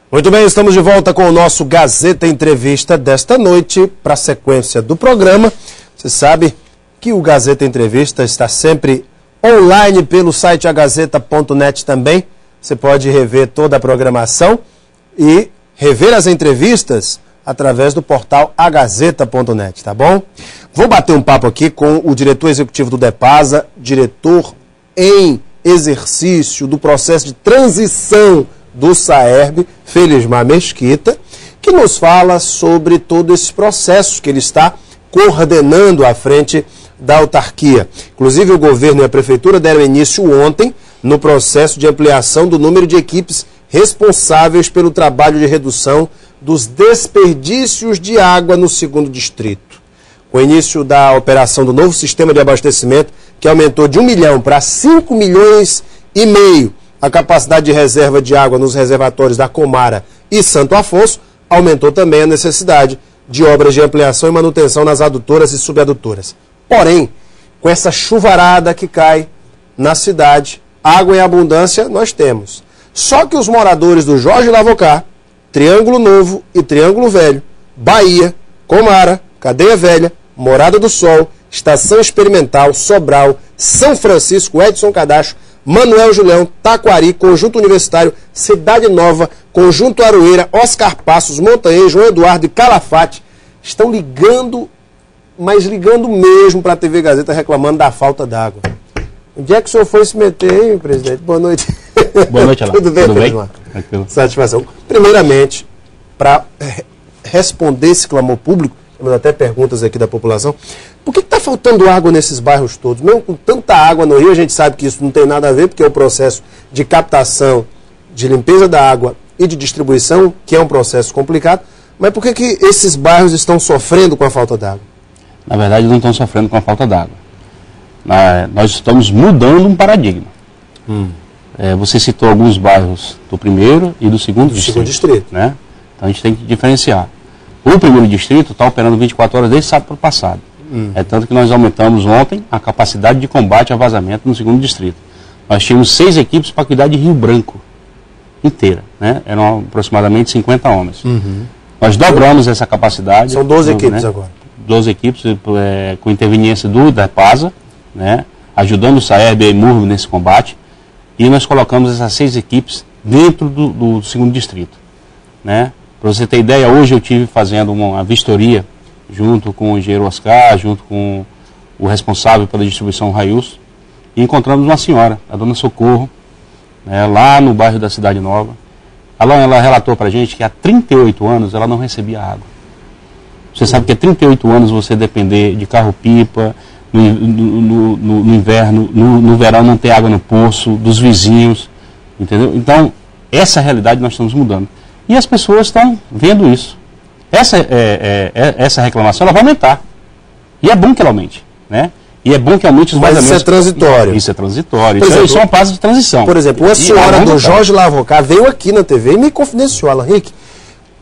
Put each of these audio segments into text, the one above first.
Muito bem, estamos de volta com o nosso Gazeta Entrevista desta noite para a sequência do programa. Você sabe que o Gazeta Entrevista está sempre online pelo site agazeta.net também. Você pode rever toda a programação e rever as entrevistas através do portal agazeta.net, tá bom? Vou bater um papo aqui com o diretor executivo do DEPASA, diretor em exercício do processo de transição do SAERB, Felismar Mesquita, que nos fala sobre todo esse processo que ele está coordenando à frente da autarquia. Inclusive, o governo e a prefeitura deram início ontem no processo de ampliação do número de equipes responsáveis pelo trabalho de redução dos desperdícios de água no 2º distrito. Com o início da operação do novo sistema de abastecimento, que aumentou de 1 milhão para 5 milhões e meio, a capacidade de reserva de água nos reservatórios da Comara e Santo Afonso, aumentou também a necessidade de obras de ampliação e manutenção nas adutoras e subadutoras. Porém, com essa chuvarada que cai na cidade, água em abundância nós temos. Só que os moradores do Jorge Lavocá, Triângulo Novo e Triângulo Velho, Bahia, Comara, Cadeia Velha, Morada do Sol, Estação Experimental, Sobral, São Francisco, Edson Cadacho, Manuel Julião, Taquari, Conjunto Universitário, Cidade Nova, Conjunto Aroeira, Oscar Passos, Montanhês, João Eduardo e Calafate estão ligando, mas ligando mesmo para a TV Gazeta reclamando da falta d'água. Onde é que o senhor foi se meter, hein, presidente? Boa noite. Boa noite, Alain. Tudo bem, Felismar? Satisfação. Primeiramente, para responder esse clamor público, temos até perguntas aqui da população, por que está faltando água nesses bairros todos? Mesmo com tanta água no Rio, a gente sabe que isso não tem nada a ver, porque é o processo de captação, de limpeza da água e de distribuição, que é um processo complicado, mas por que esses bairros estão sofrendo com a falta d'água? Na verdade, não estão sofrendo com a falta d'água. Nós estamos mudando um paradigma. Você citou alguns bairros do 1º e do 2º distrito. Né? Então a gente tem que diferenciar. O 1º distrito está operando 24 horas desde sábado passado. É tanto que nós aumentamos ontem a capacidade de combate a vazamento no 2º distrito. Nós tínhamos 6 equipes para cuidar de Rio Branco inteira. Né? Eram aproximadamente 50 homens. Nós dobramos essa capacidade. São 12 equipes agora. 12 equipes com interveniência do DEPASA, né? Ajudando o SAERB e a EMURB nesse combate. E nós colocamos essas 6 equipes dentro do 2º distrito. Né? Para você ter ideia, hoje eu estive fazendo uma vistoria junto com o engenheiro Oscar, junto com o responsável pela distribuição Raius, e encontramos uma senhora, a dona Socorro, né, lá no bairro da Cidade Nova. Ela relatou para a gente que há 38 anos ela não recebia água. Você sabe que há 38 anos você depender de carro-pipa, no inverno, no verão não ter água no poço, dos vizinhos, entendeu? Então, essa realidade nós estamos mudando. E as pessoas estão vendo isso. Essa reclamação ela vai aumentar. E é bom que ela aumente. Né? E é bom que aumente os vazamentos. Mas isso é transitório. Isso é transitório. Isso é uma fase de transição. Por exemplo, uma senhora do Jorge Lavocá veio aqui na TV e me confidenciou, Alain Henrique,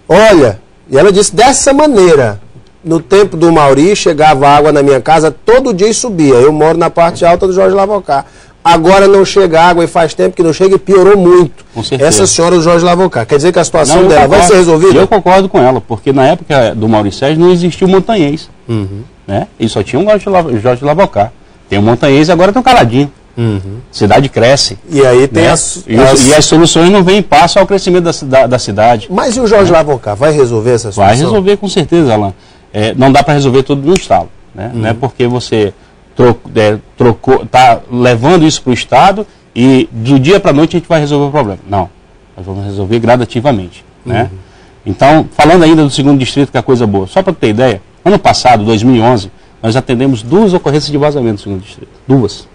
olha, e ela disse dessa maneira, no tempo do Mauri, chegava água na minha casa todo dia e subia. Eu moro na parte alta do Jorge Lavocá. Agora não chega água e faz tempo que não chega e piorou muito. Com certeza. Essa senhora do Jorge Lavocá. Quer dizer que a situação dela vai ser resolvida? Eu concordo com ela, porque na época do Mauri Sérgio não existia o Montanhês. Né? E só tinha um Jorge Lavocá. Tem o Montanhês e agora tem o Caladinho. Cidade cresce. E aí tem né? E as soluções não vêm em passo ao crescimento da cidade. Mas e o Jorge Lavocá? Vai resolver essa situação? Vai resolver com certeza, Alain. Não dá para resolver tudo de um estalo. Né? Não é porque você está levando isso para o Estado e do dia para a noite a gente vai resolver o problema. Não, nós vamos resolver gradativamente. Né? Então, falando ainda do 2º distrito, que é a coisa boa, só para ter ideia, ano passado, 2011, nós atendemos 2 ocorrências de vazamento no 2º distrito. 2.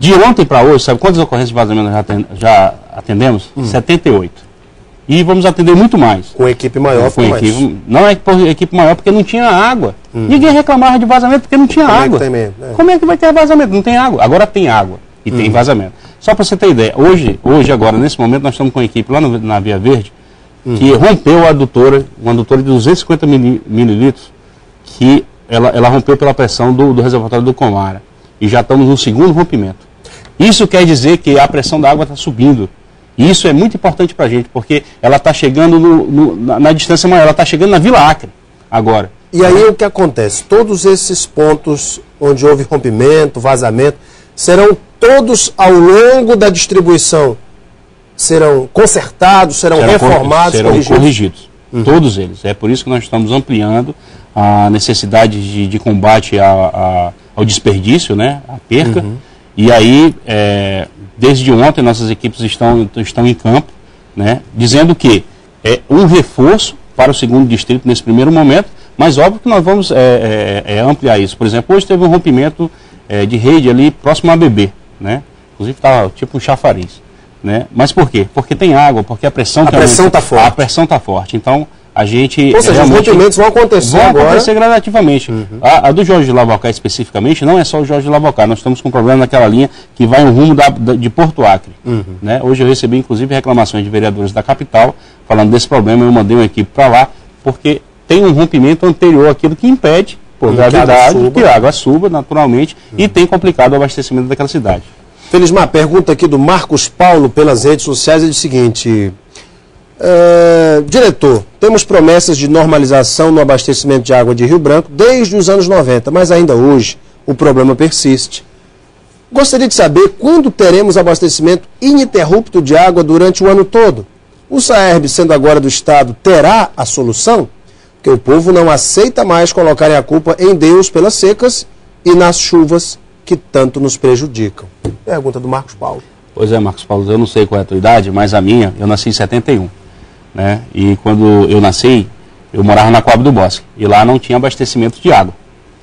De ontem para hoje, sabe quantas ocorrências de vazamento nós já atendemos? 78. E vamos atender muito mais. Com equipe maior, não é por equipe maior, porque não tinha água. Ninguém reclamava de vazamento porque não tinha água. Como é que vai ter vazamento? Não tem água. Agora tem água e tem vazamento. Só para você ter ideia, hoje agora, nesse momento, nós estamos com a equipe lá na Via Verde, que rompeu uma adutora de 250 mililitros, que ela rompeu pela pressão do reservatório do Comara. E já estamos no 2º rompimento. Isso quer dizer que a pressão da água está subindo. E isso é muito importante para a gente, porque ela está chegando na distância maior, ela está chegando na Vila Acre agora. E aí o que acontece? Todos esses pontos onde houve rompimento, vazamento, serão todos ao longo da distribuição, serão consertados, serão reformados, serão corrigidos. Todos eles. É por isso que nós estamos ampliando a necessidade de combate ao desperdício, né, à perca. E aí, desde ontem, nossas equipes estão em campo, né, dizendo que é um reforço para o segundo distrito nesse primeiro momento, mas óbvio que nós vamos ampliar isso. Por exemplo, hoje teve um rompimento de rede ali próximo a Bebê, né? Inclusive estava tipo um chafariz, né? Mas por quê? Porque tem água, porque a pressão está forte. A pressão está forte. Então, a gente... Ou seja, os rompimentos vão acontecer agora. Vão acontecer gradativamente. A do Jorge de Lavocá especificamente, não é só o Jorge de Lavocá. Nós estamos com um problema naquela linha que vai no rumo de Porto Acre. Né? Hoje eu recebi, inclusive, reclamações de vereadores da capital falando desse problema. Eu mandei uma equipe para lá, porque tem um rompimento anterior àquilo que impede, por gravidade, que a água suba naturalmente e tem complicado o abastecimento daquela cidade. Felismar, pergunta aqui do Marcos Paulo pelas redes sociais, ele diz o seguinte: diretor, temos promessas de normalização no abastecimento de água de Rio Branco desde os anos 90, mas ainda hoje o problema persiste. Gostaria de saber quando teremos abastecimento ininterrupto de água durante o ano todo. O SAERB, sendo agora do Estado, terá a solução? Porque o povo não aceita mais colocarem a culpa em Deus pelas secas e nas chuvas que tanto nos prejudicam. Pergunta do Marcos Paulo. Pois é, Marcos Paulo, eu não sei qual é a tua idade, mas a minha, eu nasci em 71. Né? E quando eu nasci, eu morava na Coab do Bosque. E lá não tinha abastecimento de água.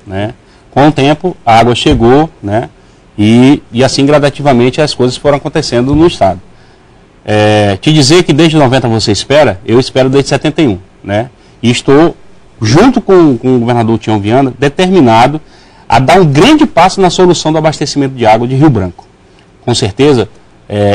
Né? Com o tempo, a água chegou, né? E assim gradativamente as coisas foram acontecendo no estado. Te dizer que desde 90 você espera, eu espero desde 71. Né? E estou, junto com o governador Tião Viana, determinado a dar um grande passo na solução do abastecimento de água de Rio Branco. Com certeza,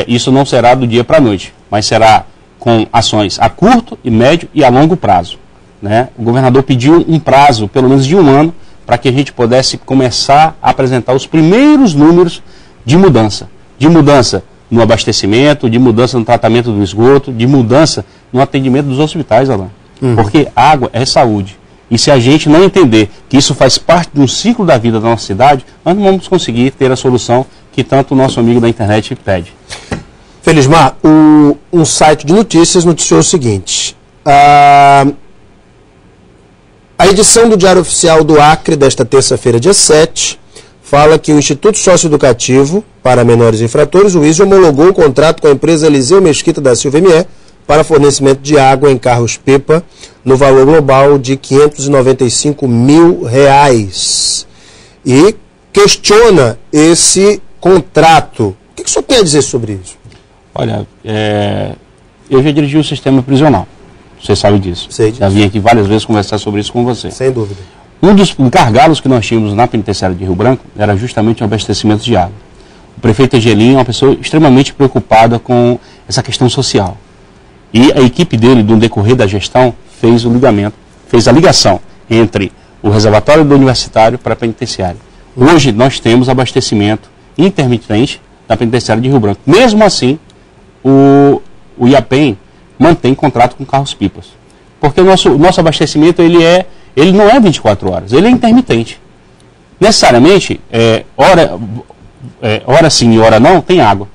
isso não será do dia para a noite, mas será com ações a curto, e médio e a longo prazo. Né? O governador pediu um prazo, pelo menos de 1 ano, para que a gente pudesse começar a apresentar os primeiros números de mudança. De mudança no abastecimento, de mudança no tratamento do esgoto, de mudança no atendimento dos hospitais, Alain. Porque água é saúde. E se a gente não entender que isso faz parte de um ciclo da vida da nossa cidade, nós não vamos conseguir ter a solução que tanto o nosso amigo da internet pede. Felismar, um site de notícias noticiou o seguinte: a edição do Diário Oficial do Acre, desta terça-feira, dia 7, fala que o Instituto Socioeducativo para Menores Infratores, o ISE, homologou o contrato com a empresa Eliseu Mesquita da Silva ME para fornecimento de água em carros-pipa no valor global de R$ 595 mil. E questiona esse contrato. O que o senhor tem a dizer sobre isso? Olha, eu já dirigi o sistema prisional. Você sabe disso. Sei disso. Já vim aqui várias vezes conversar sobre isso com você. Sem dúvida. Um dos gargalos que nós tínhamos na penitenciária de Rio Branco era justamente o abastecimento de água. O prefeito Angelim é uma pessoa extremamente preocupada com essa questão social. E a equipe dele, no decorrer da gestão, fez o ligamento, fez a ligação entre o reservatório do universitário para a penitenciária. Hoje nós temos abastecimento intermitente da penitenciária de Rio Branco. Mesmo assim, o IAPEM mantém contrato com carros-pipas. Porque o nosso abastecimento ele não é 24 horas, ele é intermitente. Necessariamente, hora sim e hora não, tem água.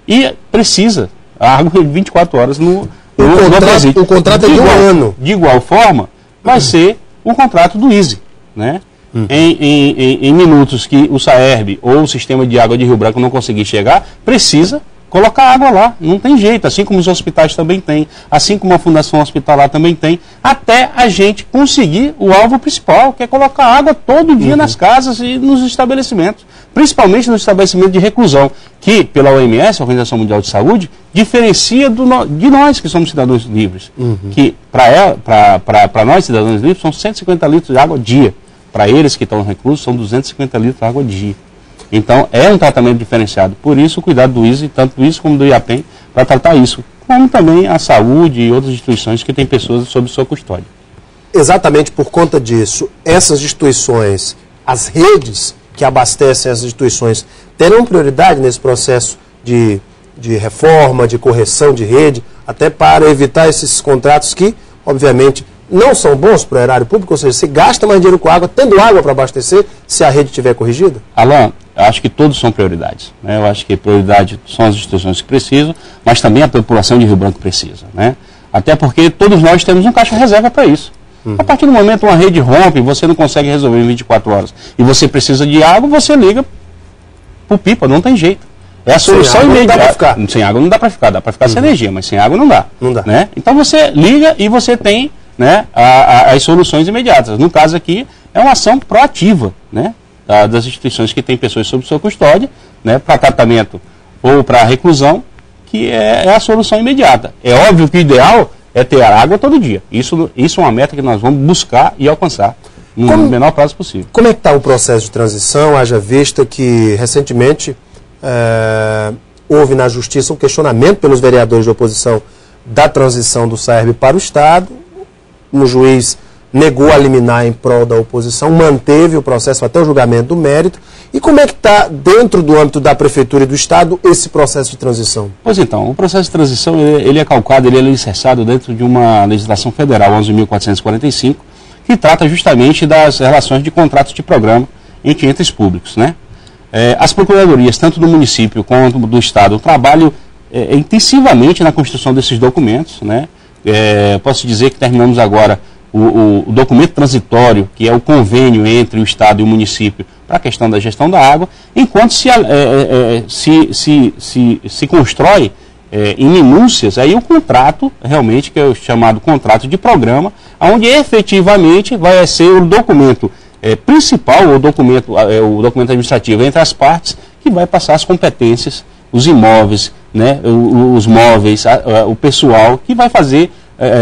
E precisa a água 24 horas no o contrato é de 1 ano. De igual forma, vai ser o contrato do ISE. Né? Em minutos que o SAERB ou o sistema de água de Rio Branco não conseguir chegar, precisa colocar água lá. Não tem jeito, assim como os hospitais também têm, assim como a Fundação Hospitalar também tem, até a gente conseguir o alvo principal, que é colocar água todo dia nas casas e nos estabelecimentos. Principalmente no estabelecimento de reclusão, que, pela OMS, a Organização Mundial de Saúde, diferencia de nós que somos cidadãos livres. Que, para nós, cidadãos livres, são 150 litros de água dia. Para eles que estão reclusos, são 250 litros de água dia. Então, é um tratamento diferenciado. Por isso, o cuidado do ISE, tanto do ISE como do IAPEM, para tratar isso. Como também a saúde e outras instituições que têm pessoas sob sua custódia. Exatamente por conta disso, essas instituições, as redes, que abastecem as instituições terão prioridade nesse processo de reforma, de correção de rede, até para evitar esses contratos que, obviamente, não são bons para o erário público, ou seja, você gasta mais dinheiro com água, tendo água para abastecer, se a rede estiver corrigida? Alain, eu acho que todos são prioridades, né? Eu acho que prioridade são as instituições que precisam, mas também a população de Rio Branco precisa, né? Até porque todos nós temos um caixa reserva para isso. A partir do momento que uma rede rompe, você não consegue resolver em 24 horas, e você precisa de água, você liga para o pipa, não tem jeito. É a solução imediata. Sem água não dá para ficar, dá para ficar sem energia, mas sem água não dá. Não dá. Né? Então você liga e você tem, né, as soluções imediatas. No caso aqui, é uma ação proativa, né, das instituições que têm pessoas sob sua custódia, né, para tratamento ou para reclusão, que é a solução imediata. É óbvio que o ideal é ter água todo dia. Isso é uma meta que nós vamos buscar e alcançar no menor prazo possível. Como é que está o processo de transição? Haja vista que recentemente houve na Justiça um questionamento pelos vereadores de oposição da transição do SAERB para o Estado. O juiz negou a liminar em prol da oposição, manteve o processo até o julgamento do mérito. E como é que está, dentro do âmbito da Prefeitura e do Estado, esse processo de transição? Pois então, o processo de transição ele é calcado, ele é alicerçado dentro de uma legislação federal, 11.445, que trata justamente das relações de contratos de programa entre entes públicos, né? As procuradorias, tanto do município quanto do Estado, trabalham intensivamente na construção desses documentos, né? Posso dizer que terminamos agora o documento transitório, que é o convênio entre o Estado e o município para a questão da gestão da água, enquanto se constrói em minúcias aí o contrato, realmente, que é o chamado contrato de programa, onde efetivamente vai ser o documento principal, o documento administrativo entre as partes, que vai passar as competências, os imóveis, né, os móveis, o pessoal, que vai fazer,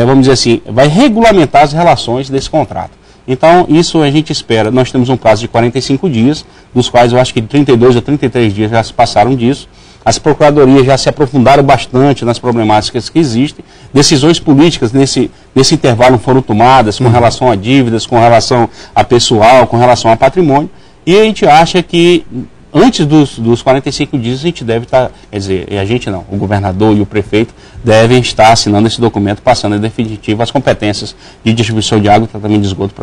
vamos dizer assim, vai regulamentar as relações desse contrato. Então, isso a gente espera. Nós temos um prazo de 45 dias, dos quais eu acho que 32 a 33 dias já se passaram disso. As procuradorias já se aprofundaram bastante nas problemáticas que existem. Decisões políticas nesse intervalo foram tomadas com relação a dívidas, com relação a pessoal, com relação a patrimônio. E a gente acha que antes dos 45 dias a gente deve estar, quer dizer, a gente não, o governador e o prefeito devem estar assinando esse documento, passando em definitivo as competências de distribuição de água e tratamento de esgoto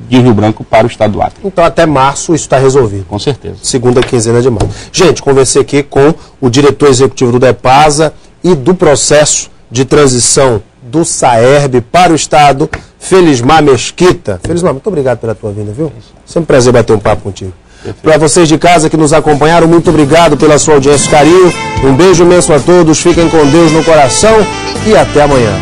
de Rio Branco para o estado do Acre. Então até março isso está resolvido. Com certeza. Segunda quinzena de março. Gente, conversei aqui com o diretor executivo do DEPASA e do processo de transição do SAERB para o estado, Felismar Mesquita. Felismar, muito obrigado pela tua vinda, viu? Sempre um prazer bater um papo contigo. Para vocês de casa que nos acompanharam, muito obrigado pela sua audiência e carinho. Um beijo imenso a todos, fiquem com Deus no coração e até amanhã.